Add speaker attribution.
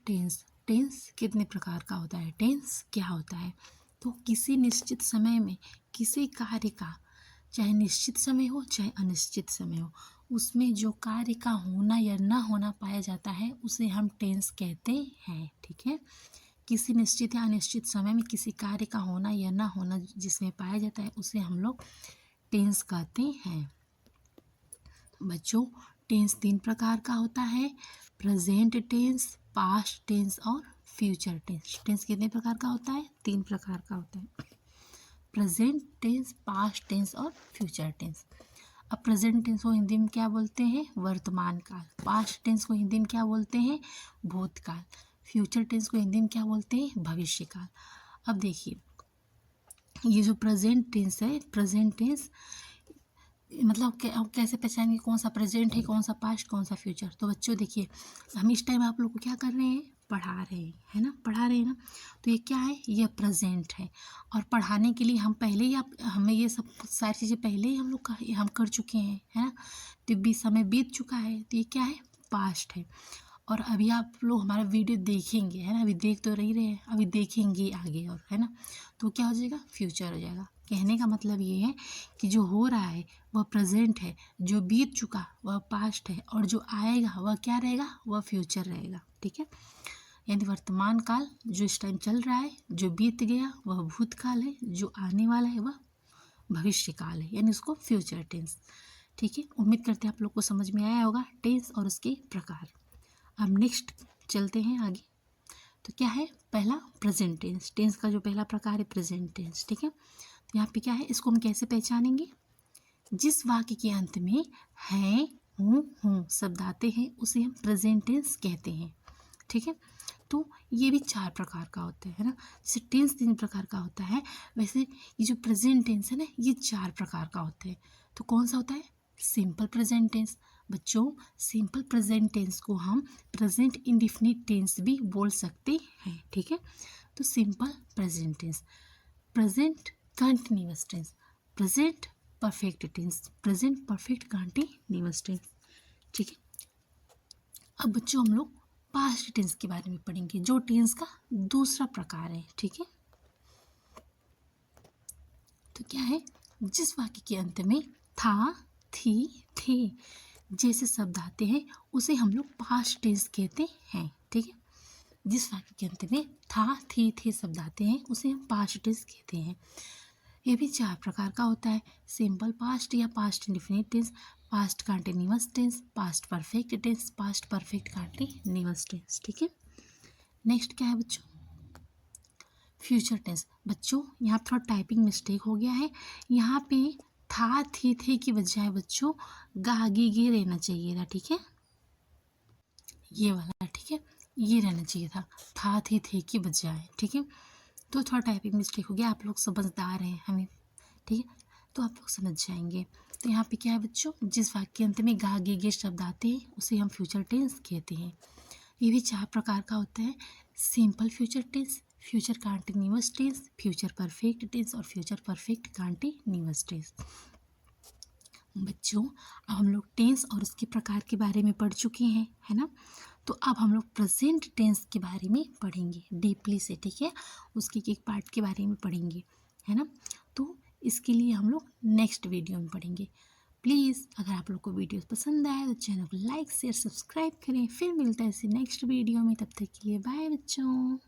Speaker 1: Tense. Tense कितने प्रकार का होता है? टेंस क्या होता है? तो किसी निश्चित समय में किसी कार्य का, चाहे निश्चित समय हो चाहे अनिश्चित समय हो, उसमें जो कार्य का होना या ना होना पाया जाता है उसे हम टेंस कहते हैं। ठीक है, किसी निश्चित या अनिश्चित समय में किसी कार्य का होना या ना होना जिसमें पाया जाता है उसे हम लोग टेंस कहते हैं। बच्चों, टेंस 3 प्रकार का होता है, प्रेजेंट टेंस, पास्ट टेंस और फ्यूचर टेंस। टेंस कितने प्रकार का होता है? 3 प्रकार का होता है, प्रेजेंट टेंस, पास्ट टेंस और फ्यूचर टेंस। अब प्रेजेंट टेंस को हिंदी में क्या बोलते हैं? वर्तमान काल। पास्ट टेंस को हिंदी में क्या बोलते हैं? भूतकाल। फ्यूचर टेंस को हिंदी में क्या बोलते हैं? भविष्य काल। अब देखिए, ये जो प्रेजेंट टेंस है, प्रेजेंट टेंस मतलब अब कैसे पहचानेंगे कौन सा प्रेजेंट है, कौन सा पास्ट, कौन सा फ्यूचर? तो बच्चों देखिए, हम इस टाइम आप लोग को क्या कर रहे हैं? पढ़ा रहे हैं, है ना, पढ़ा रहे हैं ना। तो ये क्या है? ये प्रेजेंट है। और पढ़ाने के लिए हम पहले ही हमें ये सब सारी चीज़ें पहले ही हम कर चुके हैं, है ना। तो समय बीत चुका है, तो ये क्या है? पास्ट है। और अभी आप लोग हमारा वीडियो देखेंगे, है ना, अभी देख तो रहे हैं, अभी देखेंगे आगे और, है ना। तो क्या हो जाएगा? फ्यूचर हो जाएगा। कहने का मतलब ये है कि जो हो रहा है वह प्रेजेंट है, जो बीत चुका वह पास्ट है, और जो आएगा वह क्या रहेगा? वह फ्यूचर रहेगा। ठीक है, यानी वर्तमान काल जो इस टाइम चल रहा है, जो बीत गया वह भूतकाल है, जो आने वाला है वह भविष्य काल है, यानी उसको फ्यूचर टेंस। ठीक है, उम्मीद करते हैं आप लोग को समझ में आया होगा टेंस और उसके प्रकार। अब नेक्स्ट चलते हैं आगे। तो क्या है? पहला प्रेजेंट टेंस। टेंस का जो पहला प्रकार है प्रेजेंट टेंस। ठीक है, तो यहाँ पे क्या है? इसको हम कैसे पहचानेंगे? जिस वाक्य के अंत में है, हूँ शब्द आते हैं उसे हम प्रेजेंट टेंस कहते हैं। ठीक है, तो ये भी 4 प्रकार का होता है ना। जैसे टेंस 3 प्रकार का होता है, वैसे ये जो प्रेजेंट टेंस है ना, ये 4 प्रकार का होता है। तो कौन सा होता है? Simple present tense. बच्चों, सिंपल प्रेजेंट टेंस को हम प्रेजेंट इंडेफिनिट टेंस भी बोल सकते हैं। ठीक है, तो simple present tense, present continuous tense, present perfect tense, present perfect continuous tense. ठीक है, अब बच्चों हम लोग पास्ट टेंस के बारे में पढ़ेंगे, जो टेंस का दूसरा प्रकार है। ठीक है, तो क्या है? जिस वाक्य के अंत में था, थी, थे जैसे शब्द आते हैं उसे हम लोग पास्ट टेंस कहते हैं। ठीक है, जिस वाक्य के अंत में था, थी, थे शब्द आते हैं उसे हम पास्ट टेंस कहते हैं। ये भी 4 प्रकार का होता है, सिंपल पास्ट या past indefinite tense, past continuous tense, past perfect tense, past perfect continuous tense. ठीक है, नेक्स्ट क्या है बच्चों? Future tense. बच्चों, यहाँ थोड़ा टाइपिंग मिस्टेक हो गया है, यहाँ पे था, थी, थे की बजाय बच्चों गा, गी, गे रहना चाहिए था। ठीक है, ये वाला, ठीक है, ये रहना चाहिए था, थी, थे की बजाय। ठीक है, तो थोड़ा टाइपिंग मिस्टेक हो गया, आप लोग समझदार हैं हमें। ठीक है, तो आप लोग समझ जाएंगे। तो यहाँ पे क्या है बच्चों? जिस वाक्य के अंत में गा, गे, गे शब्द आते हैं उसे हम फ्यूचर टेंस कहते हैं। ये भी 4 प्रकार का होता है, simple future tense, future continuous tense, future perfect tense और फ्यूचर परफेक्ट कंटिन्यूअस टेंस। बच्चों, अब हम लोग टेंस और उसके प्रकार के बारे में पढ़ चुके हैं, है ना। तो अब हम लोग प्रेजेंट टेंस के बारे में पढ़ेंगे डीपली से। ठीक है, उसके एक पार्ट के बारे में पढ़ेंगे, है ना। तो इसके लिए हम लोग नेक्स्ट वीडियो में पढ़ेंगे। प्लीज़ अगर आप लोग को वीडियो पसंद आए तो चैनल को लाइक शेयर सब्सक्राइब करें। फिर मिलता है इसे नेक्स्ट वीडियो में, तब तक के लिए बाय बच्चों।